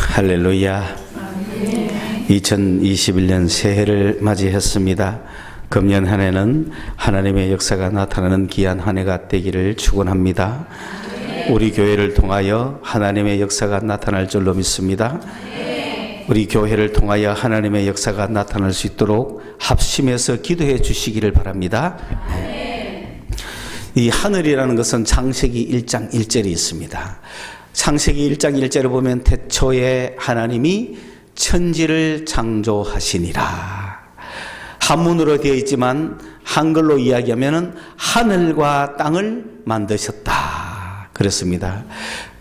할렐루야. 2021년 새해를 맞이했습니다. 금년 한 해는 하나님의 역사가 나타나는 귀한 한 해가 되기를 축원합니다. 우리 교회를 통하여 하나님의 역사가 나타날 줄로 믿습니다. 우리 교회를 통하여 하나님의 역사가 나타날 수 있도록 합심해서 기도해 주시기를 바랍니다. 이 하늘이라는 것은 창세기 1장 1절이 있습니다. 창세기 1장 1절을 보면 태초에 하나님이 천지를 창조하시니라. 한문으로 되어 있지만 한글로 이야기하면 하늘과 땅을 만드셨다 그랬습니다.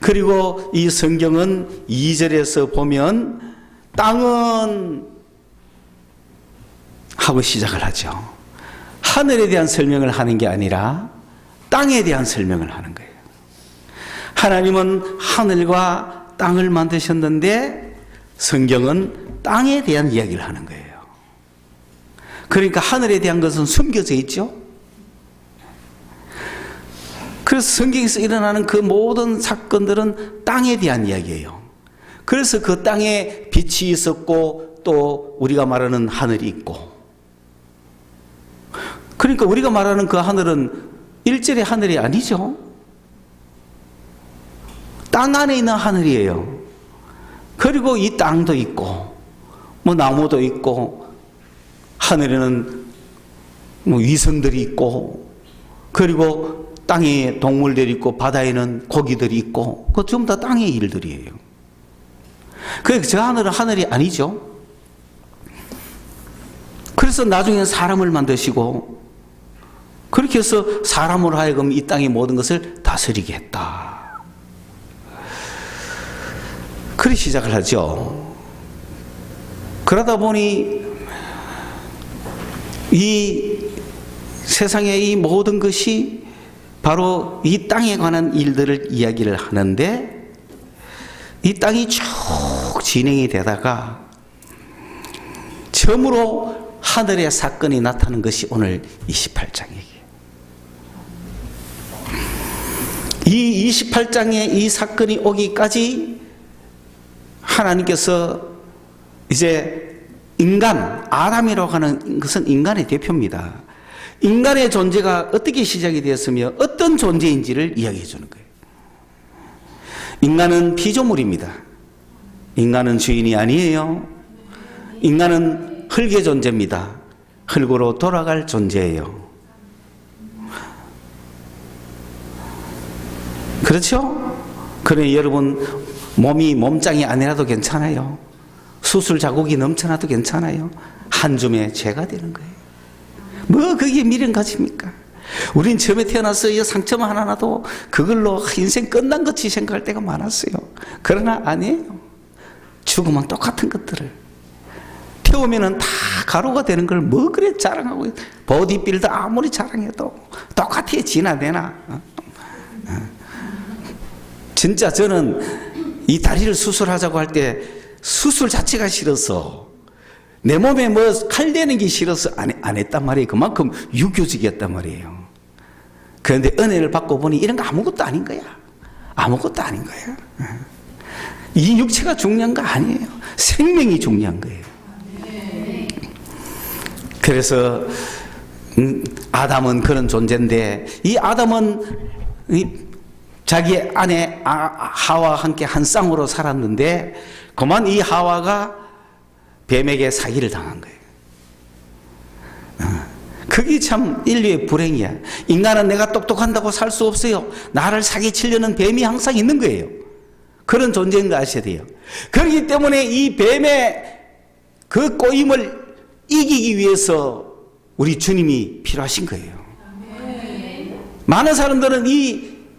그리고 이 성경은 2절에서 보면 땅은 하고 시작을 하죠. 하늘에 대한 설명을 하는 게 아니라 땅에 대한 설명을 하는 거예요. 하나님은 하늘과 땅을 만드셨는데 성경은 땅에 대한 이야기를 하는 거예요. 그러니까 하늘에 대한 것은 숨겨져 있죠. 그래서 성경에서 일어나는 그 모든 사건들은 땅에 대한 이야기예요. 그래서 그 땅에 빛이 있었고 또 우리가 말하는 하늘이 있고, 그러니까 우리가 말하는 그 하늘은 일절의 하늘이 아니죠. 땅 안에 있는 하늘이에요. 그리고 이 땅도 있고 뭐 나무도 있고 하늘에는 뭐 위성들이 있고 그리고 땅에 동물들이 있고 바다에는 고기들이 있고 그거 전부 다 땅의 일들이에요. 그래서 저 하늘은 하늘이 아니죠. 그래서 나중에 사람을 만드시고 그렇게 해서 사람으로 하여금 이 땅의 모든 것을 다스리게 했다. 그렇게 시작을 하죠. 그러다 보니 이 세상의 이 모든 것이 바로 이 땅에 관한 일들을 이야기를 하는데 이 땅이 쭉 진행이 되다가 처음으로 하늘의 사건이 나타나는 것이 오늘 28장이에요. 이 28장에 이 사건이 오기까지 하나님께서 이제 인간, 아담이라고 하는 것은 인간의 대표입니다. 인간의 존재가 어떻게 시작이 되었으며 어떤 존재인지를 이야기해 주는 거예요. 인간은 피조물입니다. 인간은 주인이 아니에요. 인간은 흙의 존재입니다. 흙으로 돌아갈 존재예요. 그렇죠? 그래 여러분 몸짱이 아니라도 괜찮아요. 수술 자국이 넘쳐나도 괜찮아요. 한 줌의 죄가 되는 거예요. 뭐 그게 미련 가집니까? 우린 처음에 태어나서 이 상처만 하나 나도 그걸로 인생 끝난 것이 생각할 때가 많았어요. 그러나 아니에요. 죽으면 똑같은 것들을 태우면은 다 가루가 되는 걸 뭐 그래 자랑하고, 보디빌더 아무리 자랑해도 똑같아 지나내나. 진짜 저는 이 다리를 수술하자고 할 때 수술 자체가 싫어서 내 몸에 뭐 칼 대는 게 싫어서 안 했단 말이에요. 그만큼 유교적이었단 말이에요. 그런데 은혜를 받고 보니 이런 거 아무것도 아닌 거야. 아무것도 아닌 거야. 이 육체가 중요한 거 아니에요. 생명이 중요한 거예요. 그래서 아담은 그런 존재인데 이 아담은 자기 아내 하와와 함께 한 쌍으로 살았는데 그만 이 하와가 뱀에게 사기를 당한 거예요. 그게 참 인류의 불행이야. 인간은 내가 똑똑한다고 살 수 없어요. 나를 사기치려는 뱀이 항상 있는 거예요. 그런 존재인 거 아셔야 돼요. 그렇기 때문에 이 뱀의 그 꼬임을 이기기 위해서 우리 주님이 필요하신 거예요. 많은 사람들은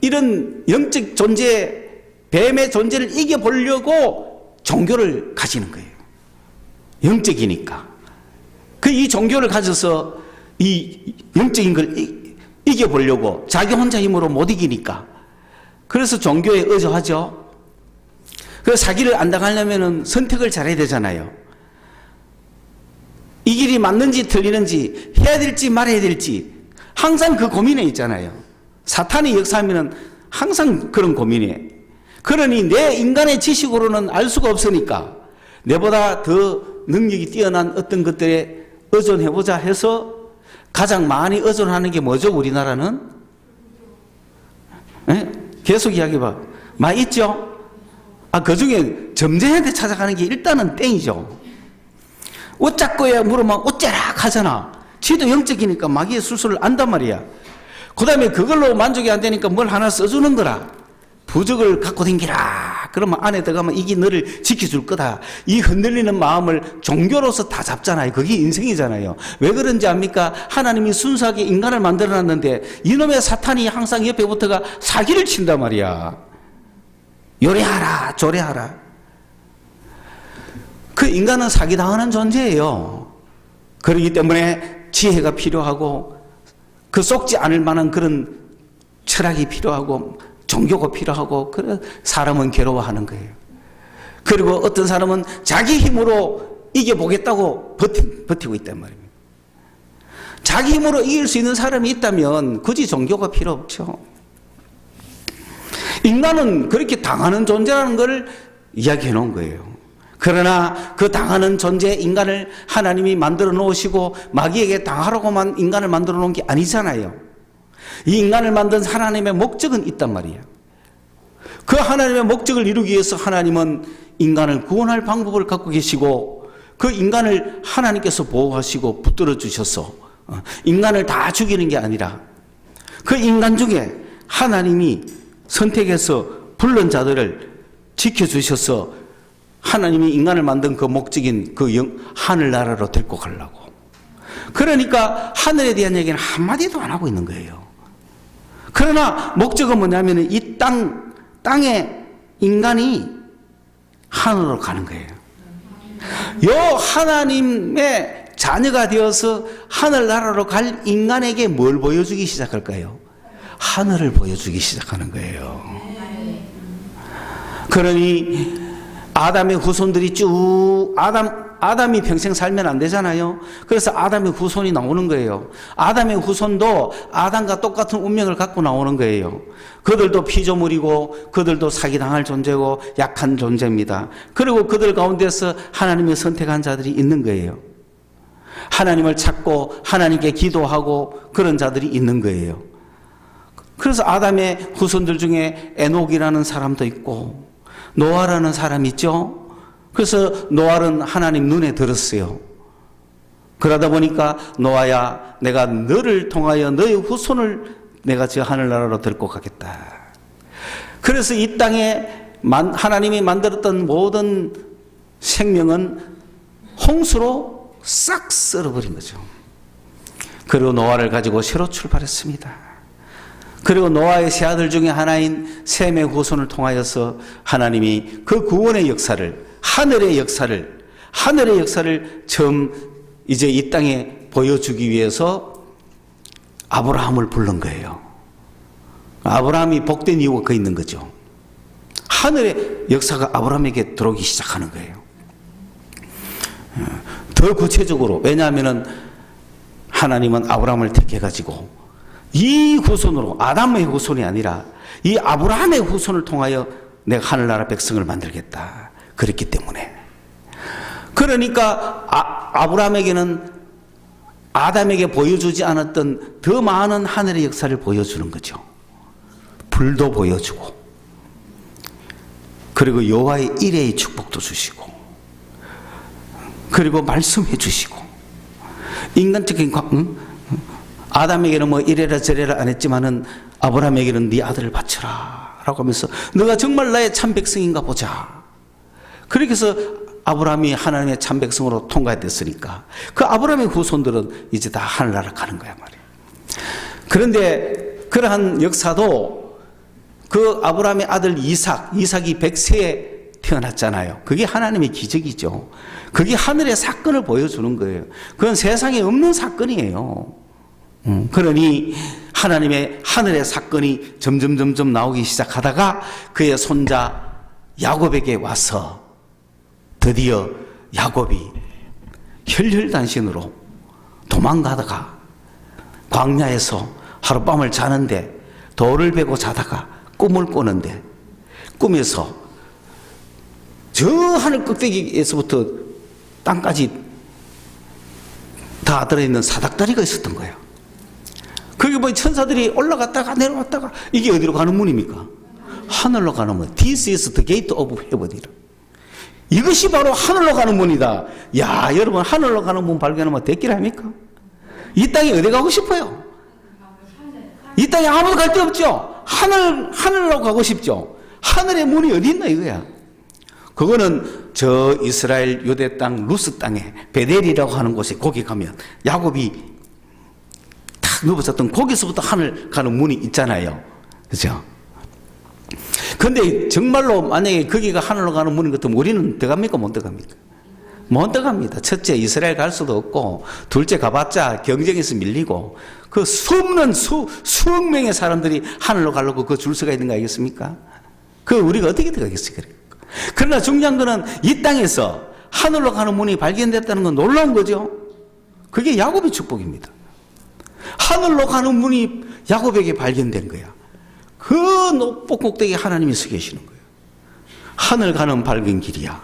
이런 영적 존재, 뱀의 존재를 이겨보려고 종교를 가지는 거예요. 영적이니까. 이 종교를 가져서 이 영적인 걸 이겨보려고 자기 혼자 힘으로 못 이기니까. 그래서 종교에 의존하죠. 그래서 사기를 안 당하려면 선택을 잘해야 되잖아요. 이 길이 맞는지 틀리는지 해야 될지 말아야 될지 항상 그 고민에 있잖아요. 사탄이 역사하면 항상 그런 고민이에요. 그러니 내 인간의 지식으로는 알 수가 없으니까 내보다 더 능력이 뛰어난 어떤 것들에 의존해보자 해서 가장 많이 의존하는 게 뭐죠? 우리나라는? 네? 계속 이야기해봐. 많이 있죠? 그 중에 점쟁이한테 찾아가는 게 일단은 땡이죠. 어쩌고야 물으면 어째락 하잖아. 지도 영적이니까 마귀의 술수를 안단 말이야. 그 다음에 그걸로 만족이 안 되니까 뭘 하나 써주는 거라. 부적을 갖고 댕기라. 그러면 안에 들어가면 이게 너를 지켜줄 거다. 이 흔들리는 마음을 종교로서 다 잡잖아요. 그게 인생이잖아요. 왜 그런지 압니까? 하나님이 순수하게 인간을 만들어놨는데 이놈의 사탄이 항상 옆에 붙어가 사기를 친단 말이야. 요래하라 조래하라. 그 인간은 사기당하는 존재예요. 그렇기 때문에 지혜가 필요하고 그 속지 않을 만한 그런 철학이 필요하고 종교가 필요하고, 그래 사람은 괴로워하는 거예요. 그리고 어떤 사람은 자기 힘으로 이겨보겠다고 버티고 있단 말입니다. 자기 힘으로 이길 수 있는 사람이 있다면 굳이 종교가 필요 없죠. 인간은 그렇게 당하는 존재라는 걸 이야기해 놓은 거예요. 그러나 그 당하는 존재 인간을 하나님이 만들어 놓으시고 마귀에게 당하라고만 인간을 만들어 놓은 게 아니잖아요. 이 인간을 만든 하나님의 목적은 있단 말이에요. 그 하나님의 목적을 이루기 위해서 하나님은 인간을 구원할 방법을 갖고 계시고 그 인간을 하나님께서 보호하시고 붙들어 주셔서 인간을 다 죽이는 게 아니라 그 인간 중에 하나님이 선택해서 불른 자들을 지켜주셔서 하나님이 인간을 만든 그 목적인 그 하늘나라로 데리고 가려고. 그러니까 하늘에 대한 얘기는 한마디도 안 하고 있는 거예요. 그러나 목적은 뭐냐면 이 땅에 인간이 하늘로 가는 거예요. 요 하나님의 자녀가 되어서 하늘나라로 갈 인간에게 뭘 보여주기 시작할까요? 하늘을 보여주기 시작하는 거예요. 그러니 아담의 후손들이 쭉 아담이 평생 살면 안 되잖아요. 그래서 아담의 후손이 나오는 거예요. 아담의 후손도 아담과 똑같은 운명을 갖고 나오는 거예요. 그들도 피조물이고 그들도 사기당할 존재고 약한 존재입니다. 그리고 그들 가운데서 하나님이 선택한 자들이 있는 거예요. 하나님을 찾고 하나님께 기도하고 그런 자들이 있는 거예요. 그래서 아담의 후손들 중에 에녹이라는 사람도 있고 노아라는 사람이 있죠. 그래서 노아는 하나님 눈에 들었어요. 그러다 보니까 노아야, 내가 너를 통하여 너의 후손을 내가 저 하늘나라로 데리고 가겠다. 그래서 이 땅에 하나님이 만들었던 모든 생명은 홍수로 싹 썰어버린 거죠. 그리고 노아를 가지고 새로 출발했습니다. 그리고 노아의 세 아들 중에 하나인 셈의 후손을 통하여서 하나님이 그 구원의 역사를, 하늘의 역사를 처음 이제 이 땅에 보여주기 위해서 아브라함을 부른 거예요. 아브라함이 복된 이유가 그 있는 거죠. 하늘의 역사가 아브라함에게 들어오기 시작하는 거예요. 더 구체적으로, 왜냐하면 하나님은 아브라함을 택해가지고 이 후손으로, 아담의 후손이 아니라 이 아브라함의 후손을 통하여 내가 하늘나라 백성을 만들겠다. 그랬기 때문에. 그러니까 아브라함에게는 아담에게 보여주지 않았던 더 많은 하늘의 역사를 보여주는 거죠. 불도 보여주고, 그리고 여호와의 일의 축복도 주시고, 그리고 말씀해 주시고, 인간적인 아담에게는 뭐 이래라 저래라 안 했지만은 아브라함에게는 네 아들을 바쳐라 라고 하면서 너가 정말 나의 참 백성인가 보자. 그렇게 해서 아브라함이 하나님의 참 백성으로 통과됐으니까 그 아브라함의 후손들은 이제 다 하늘나라 가는 거야 말이에요. 그런데 그러한 역사도 그 아브라함의 아들 이삭이 100세에 태어났잖아요. 그게 하나님의 기적이죠. 그게 하늘의 사건을 보여주는 거예요. 그건 세상에 없는 사건이에요. 그러니 하나님의 하늘의 사건이 점점 나오기 시작하다가 그의 손자 야곱에게 와서 드디어 야곱이 혈혈단신으로 도망가다가 광야에서 하룻밤을 자는데 돌을 베고 자다가 꿈을 꾸는데 꿈에서 저 하늘 꼭대기에서부터 땅까지 다 들어있는 사닥다리가 있었던 거예요. 그게 뭐 천사들이 올라갔다가 내려왔다가 이게 어디로 가는 문입니까? 하늘로 가는 문. This is the gate of heaven. 이것이 바로 하늘로 가는 문이다. 야, 여러분 하늘로 가는 문 발견하면 됐길 합니까? 이 땅에 어디 가고 싶어요? 이 땅에 아무도 갈 데 없죠? 하늘로 가고 싶죠? 하늘의 문이 어디 있나 이거야. 그거는 저 이스라엘 유대 땅 루스 땅에 베델이라고 하는 곳에 거기 가면 야곱이 탁 누워있었던 거기서부터 하늘 가는 문이 있잖아요. 그죠? 근데 정말로 만약에 거기가 하늘로 가는 문인 것 같으면 우리는 들어갑니까? 못 들어갑니까? 못 들어갑니다. 첫째 이스라엘 갈 수도 없고, 둘째 가봤자 경쟁에서 밀리고, 그 수없는 수억 명의 사람들이 하늘로 가려고 그 줄 서가 있는 거 아니겠습니까? 그 우리가 어떻게 들어가겠어요? 그러나 중요한 거는 이 땅에서 하늘로 가는 문이 발견됐다는 건 놀라운 거죠. 그게 야곱의 축복입니다. 하늘로 가는 문이 야곱에게 발견된 거야. 그 높은 꼭대기에 하나님이 서 계시는 거예요. 하늘 가는 밝은 길이야.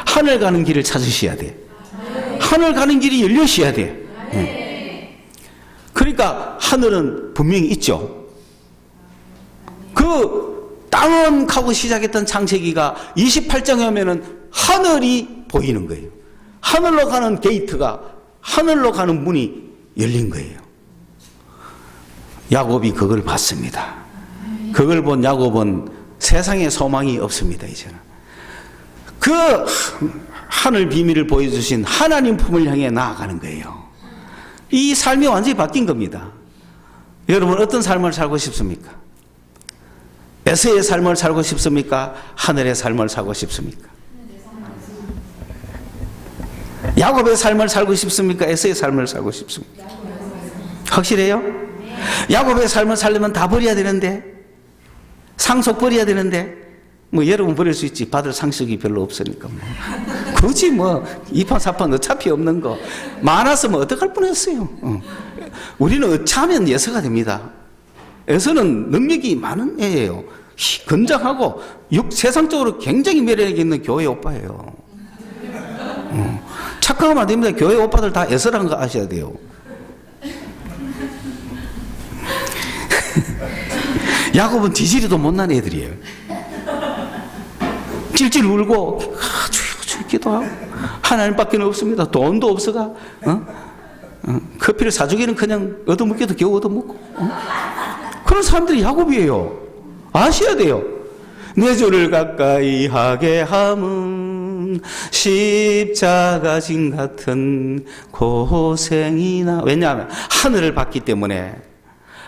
하늘 가는 길을 찾으셔야 돼. 하늘 가는 길이 열려셔야 돼. 그러니까 하늘은 분명히 있죠. 그 땅은 가고 시작했던 창세기가 28장에 오면은 하늘이 보이는 거예요. 하늘로 가는 게이트가, 하늘로 가는 문이 열린 거예요. 야곱이 그걸 봤습니다. 그걸 본 야곱은 세상에 소망이 없습니다, 이제는. 그 하늘 비밀을 보여주신 하나님 품을 향해 나아가는 거예요. 이 삶이 완전히 바뀐 겁니다. 여러분 어떤 삶을 살고 싶습니까? 에서의 삶을 살고 싶습니까? 하늘의 삶을 살고 싶습니까? 야곱의 삶을 살고 싶습니까? 에서의 삶을 살고 싶습니까? 확실해요? 야곱의 삶을 살려면 다 버려야 되는데, 상속 버려야 되는데, 뭐 여러분 버릴 수 있지. 받을 상속이 별로 없으니까 뭐. 굳이 뭐 2판 4판 어차피 없는 거 많았으면 어떡할 뻔했어요. 우리는 어차하면 예서가 됩니다. 에서는 능력이 많은 애예요. 건장하고 세상적으로 굉장히 매력 있는 교회 오빠예요. 착각하면 안 됩니다. 교회 오빠들 다 에서라는 거 아셔야 돼요. 야곱은 지지리도 못난 애들이에요. 찔찔 울고 주여 기도하고 하나님밖에 없습니다. 돈도 없어가 커피를 사주기는 그냥 얻어먹기도 겨우 얻어먹고 그런 사람들이 야곱이에요. 아셔야 돼요. 내 주를 가까이 하게 함은 십자가 진 같은 고생이나. 왜냐하면 하늘을 봤기 때문에,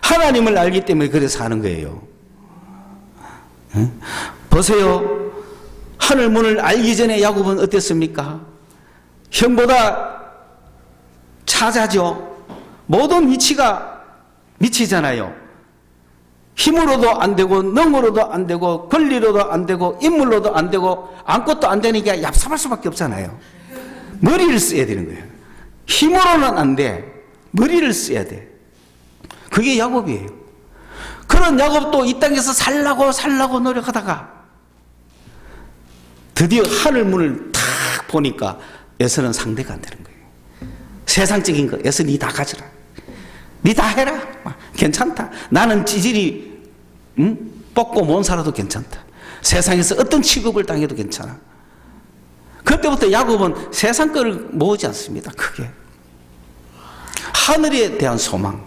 하나님을 알기 때문에 그래서 하는 거예요. 보세요. 하늘 문을 알기 전에 야곱은 어땠습니까? 형보다 차자죠. 모든 미치잖아요. 힘으로도 안 되고, 능으로도 안 되고, 권리로도 안 되고, 인물로도 안 되고, 아무것도 안 되니까 얍삽할 수밖에 없잖아요. 머리를 써야 되는 거예요. 힘으로는 안 돼. 머리를 써야 돼. 그게 야곱이에요. 그런 야곱도 이 땅에서 살라고 노력하다가 드디어 하늘 문을 탁 보니까 에서는 상대가 안 되는 거예요. 세상적인 거, 에서 니 다 가져라. 니 다 해라. 괜찮다. 나는 찌질이 뽑고 못 살아도 괜찮다. 세상에서 어떤 취급을 당해도 괜찮아. 그때부터 야곱은 세상 거를 모으지 않습니다. 크게. 하늘에 대한 소망.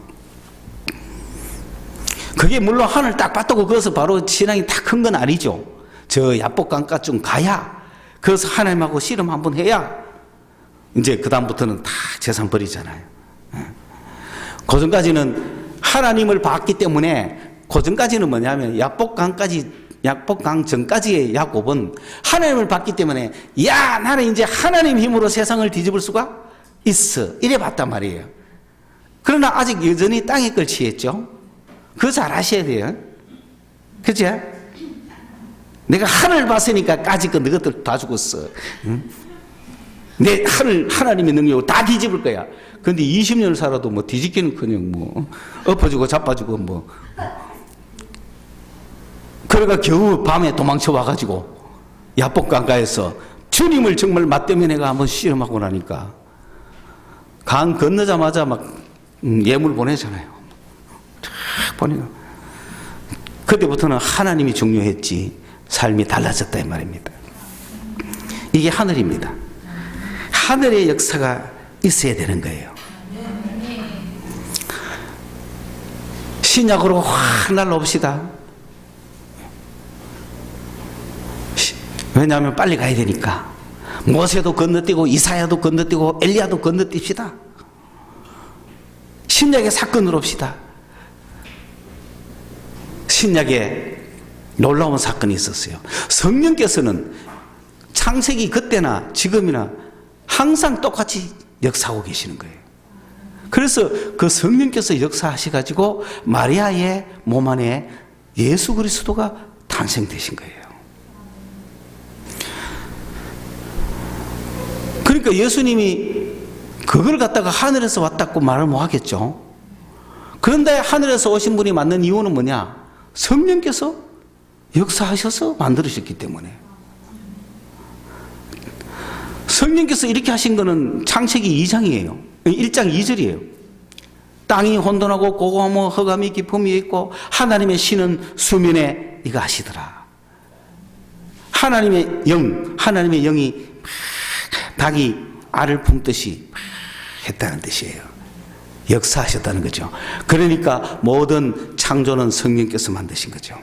그게 물론 하늘 딱 봤다고 거기서 바로 신앙이 다 큰 건 아니죠. 저 야복강가 좀 가야, 그래서 하나님하고 씨름 한번 해야 이제 그 다음부터는 다 재산 버리잖아요. 고전까지는 하나님을 봤기 때문에, 고전까지는 뭐냐면 야복강 전까지의 야곱은 하나님을 봤기 때문에, 야 나는 이제 하나님 힘으로 세상을 뒤집을 수가 있어, 이래 봤단 말이에요. 그러나 아직 여전히 땅의 걸 취했죠. 그거 잘 아셔야 돼요. 그죠? 내가 하늘 봤으니까 까짓 거 너희들 다 죽었어. 응? 내 하나님의 능력으로 다 뒤집을 거야. 근데 20년을 살아도 뭐 뒤집기는 그냥 뭐 엎어지고 자빠지고 뭐. 그러니까 겨우 밤에 도망쳐 와가지고 야복강가에서 주님을 정말 맞대면해가 한번 실험하고 나니까 강 건너자마자 막 예물 보내잖아요. 보내가 그때부터는 하나님이 중요했지 삶이 달라졌다 이 말입니다. 이게 하늘입니다. 하늘의 역사가 있어야 되는 거예요. 신약으로 확 날라옵시다. 왜냐하면 빨리 가야 되니까. 모세도 건너뛰고 이사야도 건너뛰고 엘리야도 건너뜁시다. 신약의 사건으로 옵시다. 신약에 놀라운 사건이 있었어요. 성령께서는 창세기 그때나 지금이나 항상 똑같이 역사하고 계시는 거예요. 그래서 그 성령께서 역사하셔가지고 마리아의 몸 안에 예수 그리스도가 탄생되신 거예요. 그러니까 예수님이 그걸 갖다가 하늘에서 왔다고 말을 못 하겠죠. 그런데 하늘에서 오신 분이 맞는 이유는 뭐냐? 성령께서 역사하셔서 만들으셨기 때문에. 성령께서 이렇게 하신 거는 창세기 2장이에요. 1장 2절이에요. 땅이 혼돈하고 고고하며 흑암이 깊음이 있고 하나님의 신은 수면에 이거 하시더라. 하나님의 영이 닭이 알을 품듯이 했다는 뜻이에요. 역사하셨다는 거죠. 그러니까 모든 창조는 성령께서 만드신 거죠.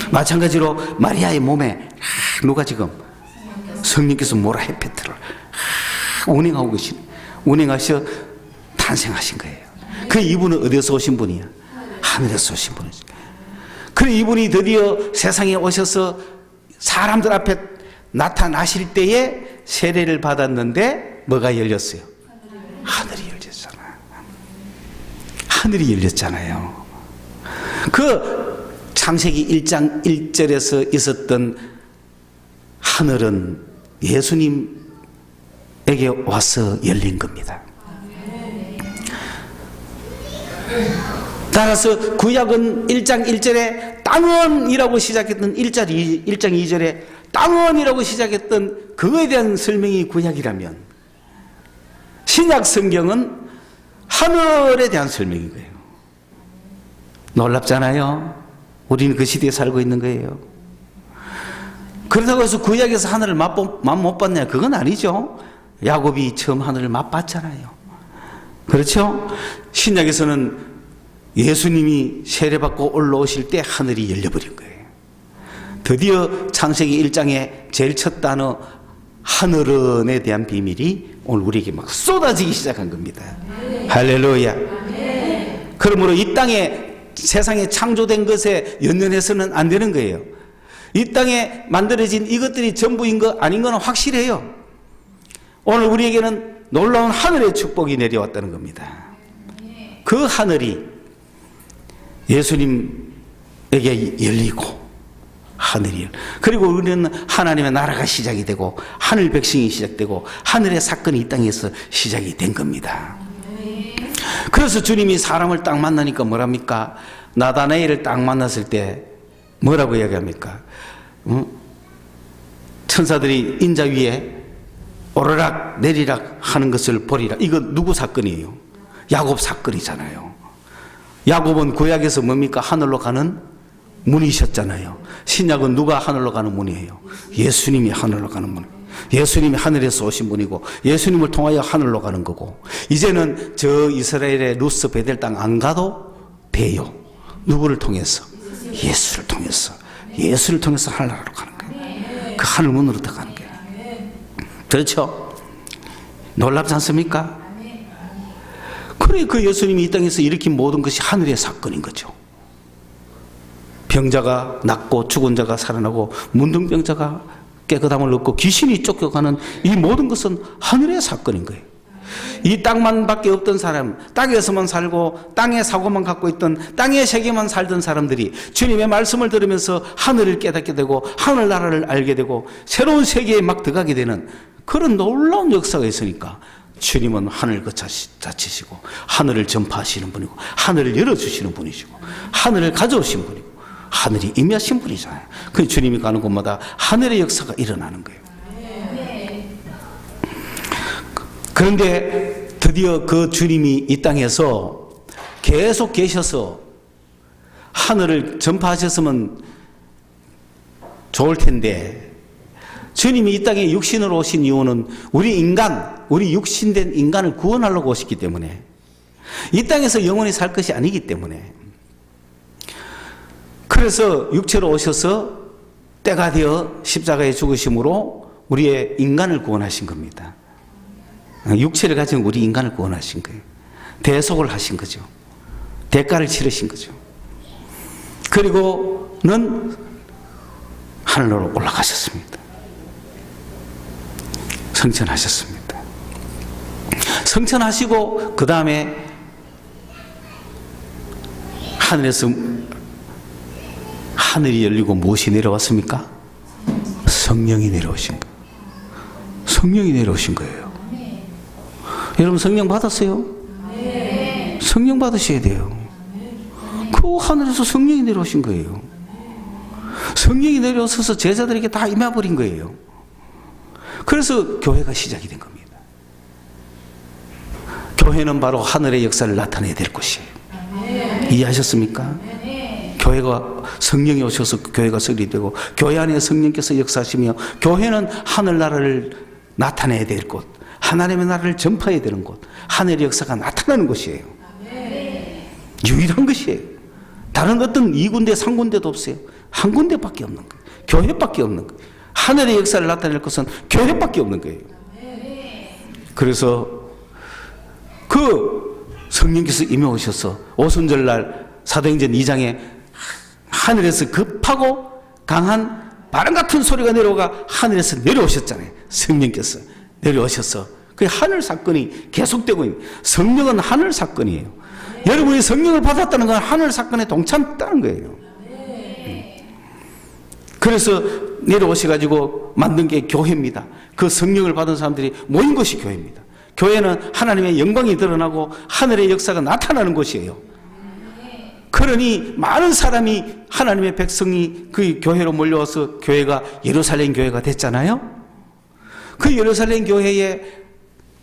마찬가지로 마리아의 몸에 누가 지금 성령께서 모라 헤페트를 운행하고 운행하셔 탄생하신 거예요. 그 이분은 어디서 오신 분이야? 하늘에서 오신 분이죠. 그래 이분이 드디어 세상에 오셔서 사람들 앞에 나타나실 때에 세례를 받았는데 뭐가 열렸어요? 하늘이 열렸잖아요. 하늘이 열렸잖아요. 그 창세기 1장 1절에서 있었던 하늘은 예수님에게 와서 열린 겁니다. 따라서 구약은 1장 1절에 땅원이라고 시작했던 1장 2절에 땅원이라고 시작했던 그거에 대한 설명이 구약이라면 신약 성경은 하늘에 대한 설명인 거예요. 놀랍잖아요. 우리는 그 시대에 살고 있는 거예요. 그렇다고 해서 구약에서 하늘을 맛 못 봤냐? 그건 아니죠. 야곱이 처음 하늘을 맛봤잖아요. 그렇죠? 신약에서는 예수님이 세례받고 올라오실 때 하늘이 열려버린 거예요. 드디어 창세기 1장의 제일 첫 단어 하늘은에 대한 비밀이 오늘 우리에게 막 쏟아지기 시작한 겁니다. 할렐루야. 그러므로 이 땅에 세상에 창조된 것에 연연해서는 안 되는 거예요. 이 땅에 만들어진 이것들이 전부인 거 아닌 거는 확실해요. 오늘 우리에게는 놀라운 하늘의 축복이 내려왔다는 겁니다. 그 하늘이 예수님에게 열리고 하늘이 그리고 우리는 하나님의 나라가 시작이 되고 하늘 백성이 시작되고 하늘의 사건이 이 땅에서 시작이 된 겁니다. 그래서 주님이 사람을 딱 만나니까 뭐랍니까? 나다나엘을 딱 만났을 때 뭐라고 이야기합니까? 천사들이 인자 위에 오르락 내리락 하는 것을 보리라. 이거 누구 사건이에요? 야곱 사건이잖아요. 야곱은 구약에서 뭡니까? 하늘로 가는 문이셨잖아요. 신약은 누가 하늘로 가는 문이에요? 예수님이 하늘로 가는 문. 예수님이 하늘에서 오신 분이고 예수님을 통하여 하늘로 가는 거고 이제는 저 이스라엘의 루스 베델 땅 안 가도 돼요. 누구를 통해서? 예수를 통해서. 예수를 통해서 하늘나라로 가는 거예요. 그 하늘 문으로 들어가는 거예요. 그렇죠? 놀랍지 않습니까? 그래 그 예수님이 이 땅에서 일으킨 모든 것이 하늘의 사건인 거죠. 병자가 낫고 죽은 자가 살아나고 문둥병자가 깨끗함을 얻고 귀신이 쫓겨가는 이 모든 것은 하늘의 사건인 거예요. 이 땅만 밖에 없던 사람, 땅에서만 살고 땅의 사고만 갖고 있던 땅의 세계만 살던 사람들이 주님의 말씀을 들으면서 하늘을 깨닫게 되고 하늘나라를 알게 되고 새로운 세계에 막 들어가게 되는 그런 놀라운 역사가 있으니까 주님은 하늘 그 자치시고 하늘을 전파하시는 분이고 하늘을 열어주시는 분이시고 하늘을 가져오신 분이고 하늘이 임하신 분이잖아요. 그 주님이 가는 곳마다 하늘의 역사가 일어나는 거예요. 그런데 드디어 그 주님이 이 땅에서 계속 계셔서 하늘을 전파하셨으면 좋을 텐데, 주님이 이 땅에 육신으로 오신 이유는 우리 육신된 인간을 구원하려고 오셨기 때문에, 이 땅에서 영원히 살 것이 아니기 때문에, 그래서 육체로 오셔서 때가 되어 십자가에 죽으심으로 우리의 인간을 구원하신 겁니다. 육체를 가진 우리 인간을 구원하신 거예요. 대속을 하신 거죠. 대가를 치르신 거죠. 그리고는 하늘로 올라가셨습니다. 성천하셨습니다. 성천하시고 그 다음에 하늘에서 하늘이 열리고 무엇이 내려왔습니까? 성령이 내려오신 거예요. 성령이 내려오신 거예요. 여러분 성령 받았어요? 성령 받으셔야 돼요. 그 하늘에서 성령이 내려오신 거예요. 성령이 내려오셔서 제자들에게 다 임해버린 거예요. 그래서 교회가 시작이 된 겁니다. 교회는 바로 하늘의 역사를 나타내야 될 곳이에요. 이해하셨습니까? 교회가 성령이 오셔서 교회가 설립되고, 교회 안에 성령께서 역사하시며, 교회는 하늘나라를 나타내야 될 곳, 하나님의 나라를 전파해야 되는 곳, 하늘의 역사가 나타나는 곳이에요. 유일한 것이에요. 다른 어떤 2군데 3군데도 없어요. 한 군데밖에 없는 거예요. 교회밖에 없는 거예요. 하늘의 역사를 나타낼 것은 교회밖에 없는 거예요. 그래서 그 성령께서 임해 오셔서 오순절날 사도행전 2장에 하늘에서 급하고 강한 바람 같은 소리가 내려오가 하늘에서 내려오셨잖아요. 성령께서 내려오셔서 그 하늘 사건이 계속되고 있는, 성령은 하늘 사건이에요. 여러분이 성령을 받았다는 건 하늘 사건에 동참했다는 거예요. 그래서 내려오셔가지고 만든 게 교회입니다. 그 성령을 받은 사람들이 모인 것이 교회입니다. 교회는 하나님의 영광이 드러나고 하늘의 역사가 나타나는 곳이에요. 그러니 많은 사람이, 하나님의 백성이 그 교회로 몰려와서 교회가 예루살렘 교회가 됐잖아요. 그 예루살렘 교회에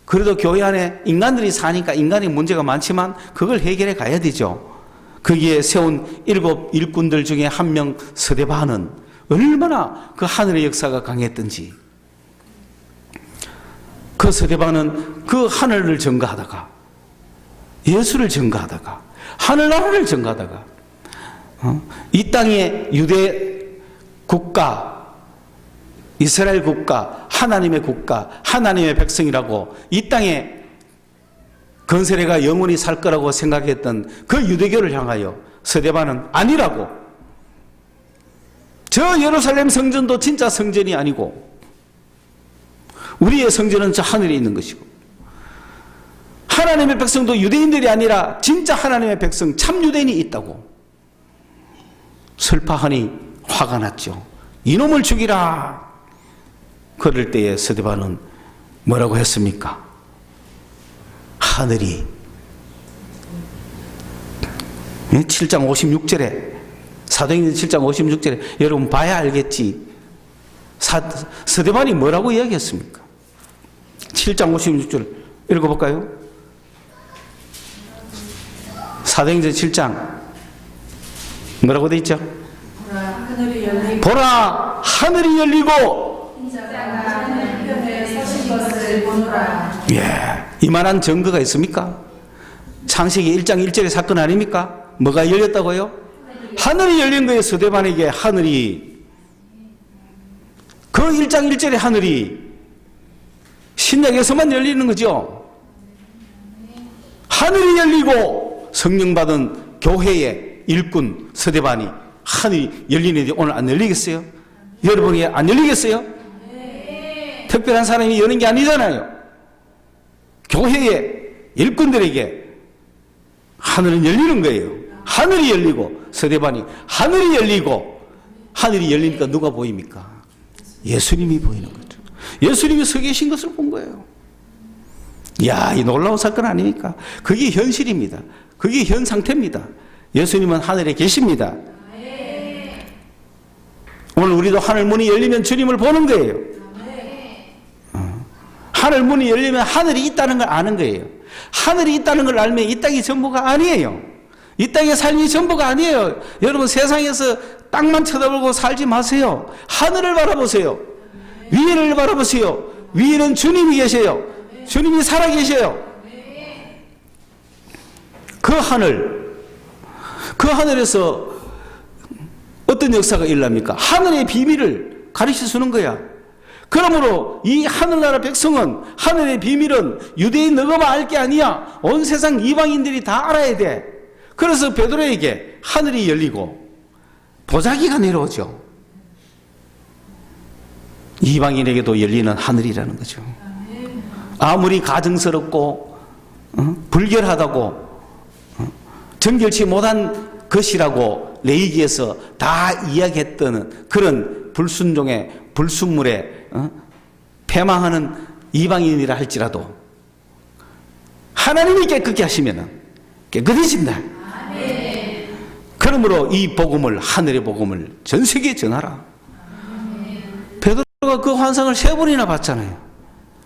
그래도 교회 안에 인간들이 사니까 인간의 문제가 많지만 그걸 해결해 가야 되죠. 거기에 세운 7 일꾼들 중에 한 명 스데반은 얼마나 그 하늘의 역사가 강했던지, 그 스데반은 그 하늘을 증거하다가, 예수를 증거하다가, 하늘나라를 증거하다가, 이 땅의 유대 국가, 이스라엘 국가, 하나님의 국가, 하나님의 백성이라고 이 땅에 건세례가 영원히 살 거라고 생각했던 그 유대교를 향하여 스데반은 아니라고, 저 예루살렘 성전도 진짜 성전이 아니고 우리의 성전은 저 하늘에 있는 것이고, 하나님의 백성도 유대인들이 아니라 진짜 하나님의 백성, 참 유대인이 있다고 설파하니 화가 났죠. 이놈을 죽이라. 그럴 때에 스데반은 뭐라고 했습니까? 하늘이 7장 56절에, 사도행전 7장 56절에 여러분 봐야 알겠지. 스데반이 뭐라고 이야기했습니까? 7장 56절 읽어볼까요? 사도행전 7장 뭐라고 돼 있죠? 보라 하늘이 열리고 예, 이만한 증거가 있습니까? 창세기 1장 1절의 사건 아닙니까? 뭐가 열렸다고요? 하늘이 열린 거예요. 스데반에게 하늘이. 그 1장 1절의 하늘이 신약에서만 열리는 거죠. 하늘이 열리고 성령 받은 교회의 일꾼 스데반이 하늘이 열리는데 오늘 안 열리겠어요? 여러분이 안 열리겠어요? 네. 특별한 사람이 여는 게 아니잖아요. 교회의 일꾼들에게 하늘은 열리는 거예요. 하늘이 열리고 스데반이 하늘이 열리고, 하늘이 열리니까 누가 보입니까? 예수님이 보이는 거죠. 예수님이 서 계신 것을 본 거예요. 이야, 이 놀라운 사건 아닙니까? 그게 현실입니다. 그게 현 상태입니다. 예수님은 하늘에 계십니다. 오늘 우리도 하늘 문이 열리면 주님을 보는 거예요. 하늘 문이 열리면 하늘이 있다는 걸 아는 거예요. 하늘이 있다는 걸 알면 이 땅이 전부가 아니에요. 이 땅의 삶이 전부가 아니에요. 여러분, 세상에서 땅만 쳐다보고 살지 마세요. 하늘을 바라보세요. 위를 바라보세요. 위에는 주님이 계세요. 주님이 살아계셔요. 그 하늘에서 어떤 역사가 일어납니까? 하늘의 비밀을 가르쳐 주는 거야. 그러므로 이 하늘나라 백성은, 하늘의 비밀은 유대인 너가만 알 게 아니야. 온 세상 이방인들이 다 알아야 돼. 그래서 베드로에게 하늘이 열리고 보자기가 내려오죠. 이방인에게도 열리는 하늘이라는 거죠. 아무리 가증스럽고 불결하다고 정결치 못한 것이라고 레위기에서 다 이야기했던 그런 불순종의 불순물에 패망하는 이방인이라 할지라도 하나님이 깨끗게 하시면 깨끗해진다. 그러므로 이 복음을, 하늘의 복음을 전 세계에 전하라. 베드로가 그 환상을 3번이나 봤잖아요.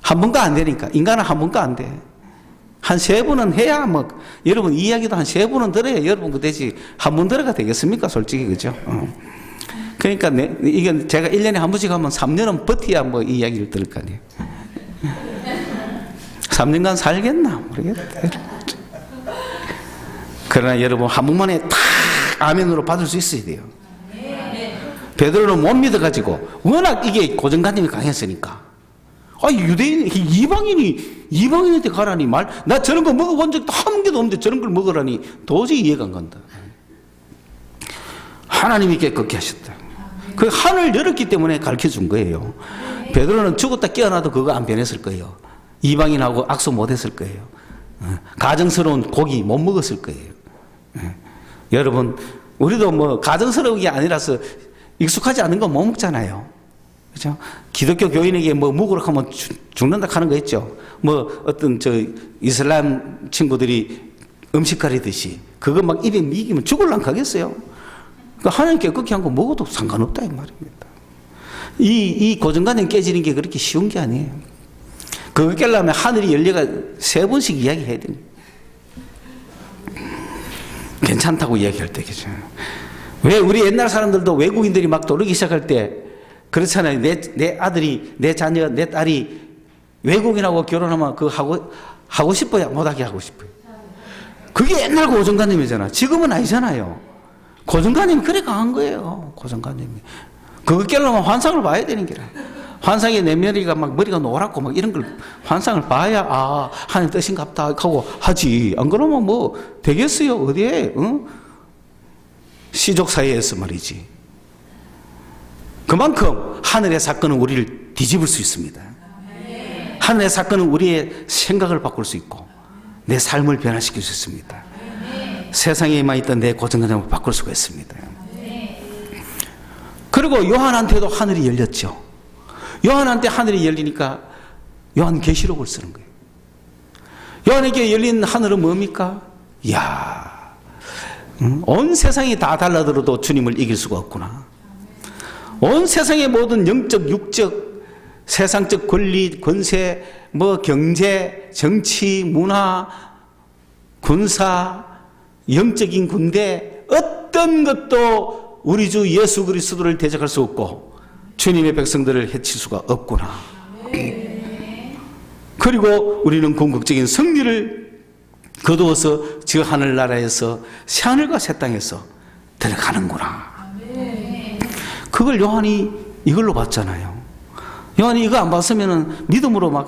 한 번가 안 되니까. 인간은 한 번가 안 돼. 한 3번은 해야 여러분 이야기도 한 3번은 들어야 여러분 그 되지 한 번 들어가 되겠습니까? 솔직히 그죠? 그러니까 이게 제가 1년에 한 번씩 하면 3년은 버텨야 이 이야기를 들을 거 아니에요. 3년간 살겠나 모르겠다. 그러나 여러분 한 번만에 탁 아멘으로 받을 수 있어야 돼요. 베드로는 못 믿어가지고 워낙 이게 고정관념이 강했으니까. 유대인, 이방인한테 가라니 나 저런 거 먹어본 적도 한 개도 없는데 저런 걸 먹으라니 도저히 이해가 안 간다. 하나님이 깨끗게 하셨다. 그 하늘 열었기 때문에 가르쳐 준 거예요. 베드로는 죽었다 깨어나도 그거 안 변했을 거예요. 이방인하고 악수 못 했을 거예요. 가정스러운 고기 못 먹었을 거예요. 여러분, 우리도 가정스러운 게 아니라서 익숙하지 않은 거 못 먹잖아요. 그죠? 기독교 교인에게 먹으러 가면 죽는다 하는 거 있죠. 어떤 이슬람 친구들이 음식 가리듯이 그거 막 입에 미기면 죽을랑 가겠어요. 그러니까 하나님 깨끗게 한 거 먹어도 상관없다 이 말입니다. 이 고정관념 깨지는 게 그렇게 쉬운 게 아니에요. 그거 깨려면 하늘이 열려가 3번씩 이야기해야 됩니다. 괜찮다고 이야기할 때, 그죠? 왜 우리 옛날 사람들도 외국인들이 막 돌기 시작할 때 그렇잖아요. 내 아들이, 내 자녀, 내 딸이 외국인하고 결혼하면 그거 하고 싶어요? 못하게 하고 싶어요? 그게 옛날 고정관념이잖아. 지금은 아니잖아요. 고정관념이 그래 강한 거예요. 고정관념이. 그거 깨려면 환상을 봐야 되는 게라. 환상에 내 머리가 머리가 노랗고 이런 걸 환상을 봐야 하나님 뜻인갑다 하고 하지. 안 그러면 되겠어요? 어디에? 시족 사이에서 말이지. 그만큼 하늘의 사건은 우리를 뒤집을 수 있습니다. 하늘의 사건은 우리의 생각을 바꿀 수 있고 내 삶을 변화시킬 수 있습니다. 세상에만 있던 내 고정관념을 바꿀 수가 있습니다. 그리고 요한한테도 하늘이 열렸죠. 요한한테 하늘이 열리니까 요한 계시록을 쓰는 거예요. 요한에게 열린 하늘은 뭡니까? 이야, 온 세상이 다 달라들어도 주님을 이길 수가 없구나. 온 세상의 모든 영적, 육적, 세상적 권리, 권세, 경제, 정치, 문화, 군사, 영적인 군대, 어떤 것도 우리 주 예수 그리스도를 대적할 수 없고 주님의 백성들을 해칠 수가 없구나. 그리고 우리는 궁극적인 승리를 거두어서 저 하늘나라에서 새하늘과 새 땅에서 들어가는구나. 그걸 요한이 이걸로 봤잖아요. 요한이 이거 안 봤으면은 믿음으로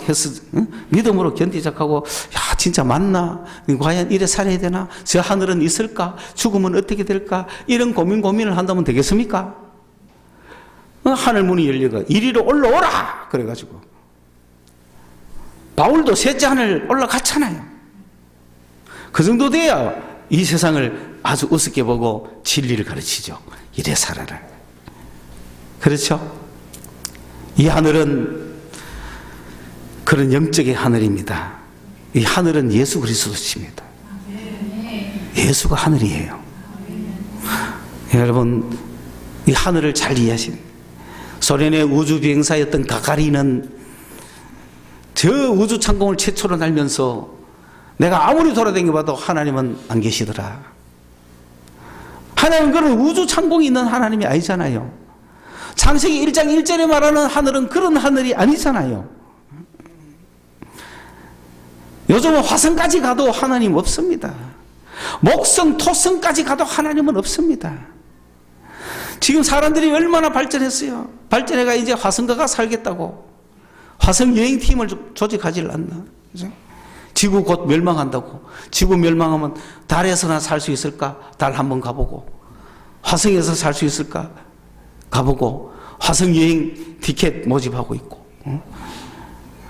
믿음으로 견디작하고, 야, 진짜 맞나? 과연 이래 살아야 되나? 저 하늘은 있을까? 죽으면 어떻게 될까? 이런 고민을 한다면 되겠습니까? 하늘 문이 열려가 이리로 올라오라! 그래가지고. 바울도 셋째 하늘 올라갔잖아요. 그 정도 돼야 이 세상을 아주 우습게 보고 진리를 가르치죠. 이래 살아라. 그렇죠? 이 하늘은 그런 영적인 하늘입니다. 이 하늘은 예수 그리스도십니다. 예수가 하늘이에요. 여러분, 이 하늘을 잘 이해하신 소련의 우주 비행사였던 가가린은 저 우주 창공을 최초로 날면서 내가 아무리 돌아다녀봐도 하나님은 안 계시더라. 하나님은 그런 우주 창공이 있는 하나님이 아니잖아요. 창세기 1장 1절에 말하는 하늘은 그런 하늘이 아니잖아요. 요즘은 화성까지 가도 하나님 없습니다. 목성, 토성까지 가도 하나님은 없습니다. 지금 사람들이 얼마나 발전했어요. 발전해가 이제 화성가가 살겠다고 화성 여행팀을 조직하질 않나. 그죠? 지구 곧 멸망한다고. 지구 멸망하면 달에서나 살 수 있을까? 달 한번 가보고. 화성에서 살 수 있을까? 가보고. 화성 여행 티켓 모집하고 있고.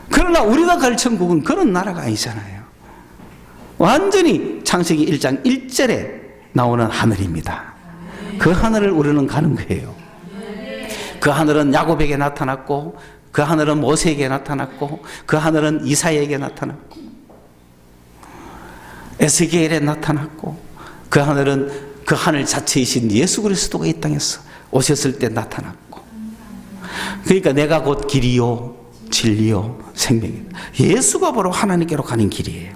그러나 우리가 갈 천국은 그런 나라가 아니잖아요. 완전히 창세기 1장 1절에 나오는 하늘입니다. 그 하늘을 우리는 가는 거예요. 그 하늘은 야곱에게 나타났고, 그 하늘은 모세에게 나타났고, 그 하늘은 이사야에게 나타났고, 에스겔에 나타났고, 그 하늘은 그 하늘 자체이신 예수 그리스도가 이 땅에서 오셨을 때 나타났고. 그러니까 내가 곧 길이요 진리요 생명이다. 예수가 바로 하나님께로 가는 길이에요.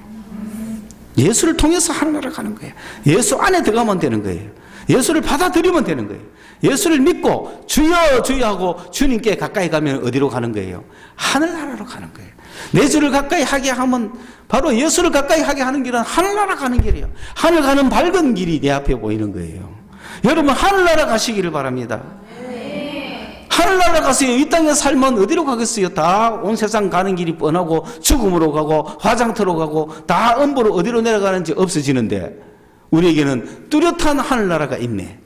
예수를 통해서 하늘나라 가는 거예요. 예수 안에 들어가면 되는 거예요. 예수를 받아들이면 되는 거예요. 예수를 믿고 주여 주여 하고 주님께 가까이 가면 어디로 가는 거예요? 하늘나라로 가는 거예요. 내 주를 가까이 하게 하면 바로 예수를 가까이 하게 하는 길은 하늘나라 가는 길이에요. 하늘 가는 밝은 길이 내 앞에 보이는 거예요. 여러분 하늘나라 가시기를 바랍니다. 하늘나라 가세요. 이 땅에 살면 어디로 가겠어요? 다 온 세상 가는 길이 뻔하고 죽음으로 가고 화장터로 가고 다 음부로 어디로 내려가는지 없어지는데 우리에게는 뚜렷한 하늘나라가 있네.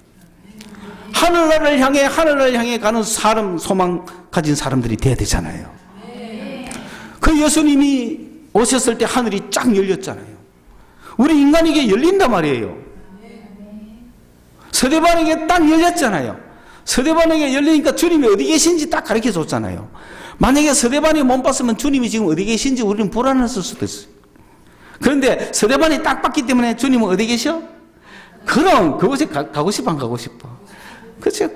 하늘나라를 향해 가는 사람, 소망 가진 사람들이 돼야 되잖아요. 그 예수님이 오셨을 때 하늘이 쫙 열렸잖아요. 우리 인간에게 열린단 말이에요. 서대반에게 딱 열렸잖아요. 서대반에게 열리니까 주님이 어디 계신지 딱 가르쳐 줬잖아요. 만약에 서대반이 못 봤으면 주님이 지금 어디 계신지 우리는 불안했을 수도 있어요. 그런데 서대반이 딱 봤기 때문에 주님은 어디 계셔? 그럼 그곳에 가고 싶어 안 가고 싶어? 그렇죠?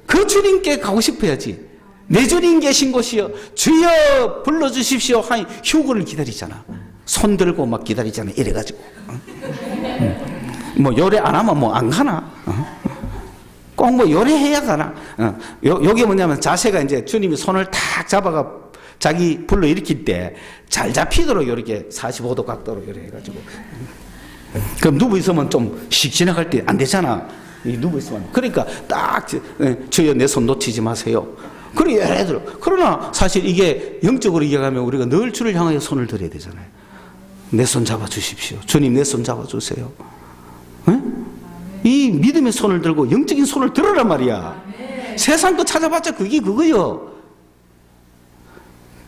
그 주님께 가고 싶어야지. 내 주님 계신 곳이여 주여 불러주십시오 하니 휴거를 기다리잖아. 손 들고 막 기다리잖아. 이래가지고 뭐 요래 안 하면 뭐 안 가나? 꼭 뭐 요래해야 가나? 요게 뭐냐면 자세가 이제 주님이 손을 탁 잡아가 자기 불러 일으킬 때 잘 잡히도록 이렇게 45도 각도로 이렇게 해가지고. 그럼 누워 있으면 좀 씩 지나갈 때 안 되잖아. 누워 있으면. 그러니까 딱 주여 내 손 놓치지 마세요. 그래 예를 들어. 그러나 사실 이게 영적으로 이해가면 우리가 늘 주를 향하여 손을 들어야 되잖아요. 내 손 잡아 주십시오. 주님 내 손 잡아 주세요. 이 믿음의 손을 들고 영적인 손을 들으란 말이야. 세상 거 찾아봤자 그게 그거요.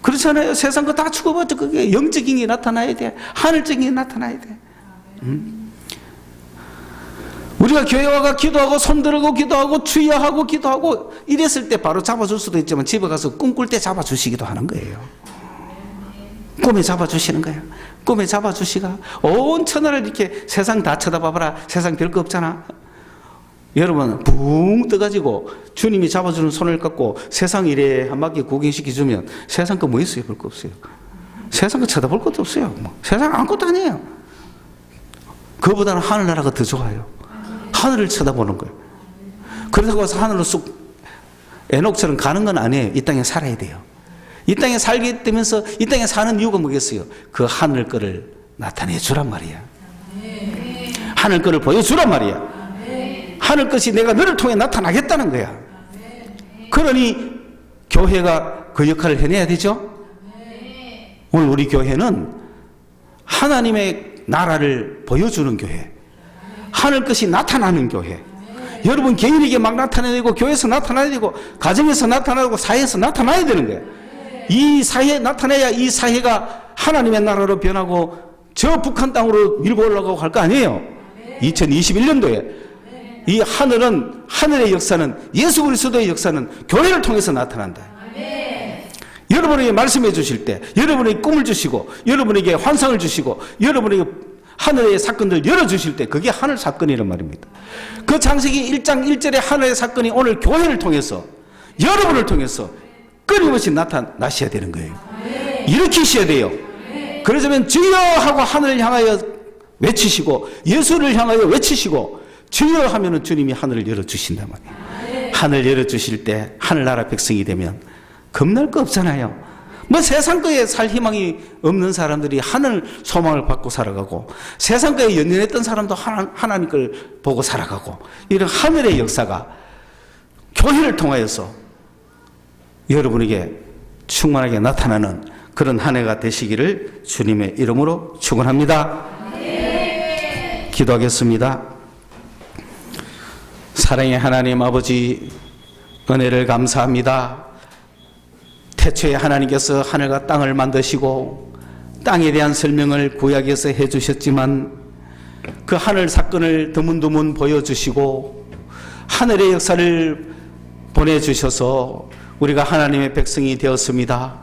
그렇잖아요. 세상 거 다 죽어봤자 그게 영적인 게 나타나야 돼. 하늘적인 게 나타나야 돼. 우리가 교회 와가 기도하고 손 들고 기도하고 주여하고 기도하고 이랬을 때 바로 잡아줄 수도 있지만 집에 가서 꿈꿀 때 잡아주시기도 하는 거예요. 꿈에 잡아주시는 거예요. 꿈에 잡아주시가 온 천하를 이렇게 세상 다 쳐다봐봐라. 세상 별거 없잖아. 여러분 붕 떠가지고 주님이 잡아주는 손을 갖고 세상 이래 한 바퀴 구경시켜주면 세상 거 뭐 있어요? 볼 거 없어요. 세상 거 쳐다볼 것도 없어요. 뭐. 세상 아무것도 아니에요. 그보다는 하늘나라가 더 좋아요. 하늘을 쳐다보는 거예요. 그렇다고 해서 하늘로 쑥 에녹처럼 가는 건 아니에요. 이 땅에 살아야 돼요. 이 땅에 살게 되면서 이 땅에 사는 이유가 뭐겠어요? 그 하늘 거를 나타내 주란 말이야. 하늘 거를 보여주란 말이야. 하늘 것이 내가 너를 통해 나타나겠다는 거야. 그러니 교회가 그 역할을 해내야 되죠. 오늘 우리 교회는 하나님의 나라를 보여주는 교회, 하늘 것이 나타나는 교회. 여러분 개인에게 막 나타나야 되고 교회에서 나타나야 되고 가정에서 나타나야 되고 사회에서 나타나야 되는 거예요. 이 사회에 나타내야 이 사회가 하나님의 나라로 변하고 저 북한 땅으로 밀고 올라가고 할 거 아니에요. 2021년도에 이 하늘은, 하늘의 역사는, 예수 그리스도의 역사는 교회를 통해서 나타난다. 여러분에게 말씀해 주실 때 여러분에게 꿈을 주시고 여러분에게 환상을 주시고 여러분에게 하늘의 사건들 열어주실 때 그게 하늘 사건이란 말입니다. 그 창세기 1장 1절의 하늘의 사건이 오늘 교회를 통해서 여러분을 통해서 끊임없이 나타나셔야 되는 거예요. 일으키셔야 돼요. 그러자면 주여 하고 하늘을 향하여 외치시고 예수를 향하여 외치시고 주여 하면은 주님이 하늘을 열어주신단 말이에요. 하늘 열어주실 때 하늘나라 백성이 되면 겁날 거 없잖아요. 뭐 세상 거에 살 희망이 없는 사람들이 하늘 소망을 받고 살아가고 세상 거에 연연했던 사람도 하나님 걸 보고 살아가고 이런 하늘의 역사가 교회를 통하여서 여러분에게 충만하게 나타나는 그런 한 해가 되시기를 주님의 이름으로 축원합니다. 기도하겠습니다. 사랑의 하나님 아버지, 은혜를 감사합니다. 태초에 하나님께서 하늘과 땅을 만드시고 땅에 대한 설명을 구약에서 해주셨지만 그 하늘 사건을 드문드문 보여주시고 하늘의 역사를 보내주셔서 우리가 하나님의 백성이 되었습니다.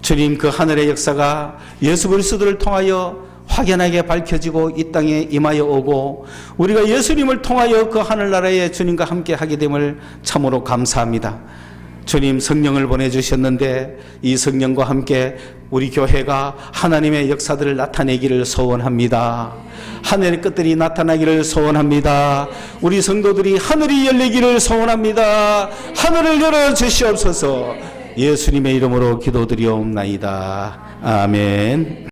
주님, 그 하늘의 역사가 예수 그리스도를 통하여 확연하게 밝혀지고 이 땅에 임하여 오고 우리가 예수님을 통하여 그 하늘나라에 주님과 함께 하게 됨을 참으로 감사합니다. 주님, 성령을 보내주셨는데 이 성령과 함께 우리 교회가 하나님의 역사들을 나타내기를 소원합니다. 하늘의 끝들이 나타나기를 소원합니다. 우리 성도들이 하늘이 열리기를 소원합니다. 하늘을 열어주시옵소서. 예수님의 이름으로 기도드리옵나이다. 아멘.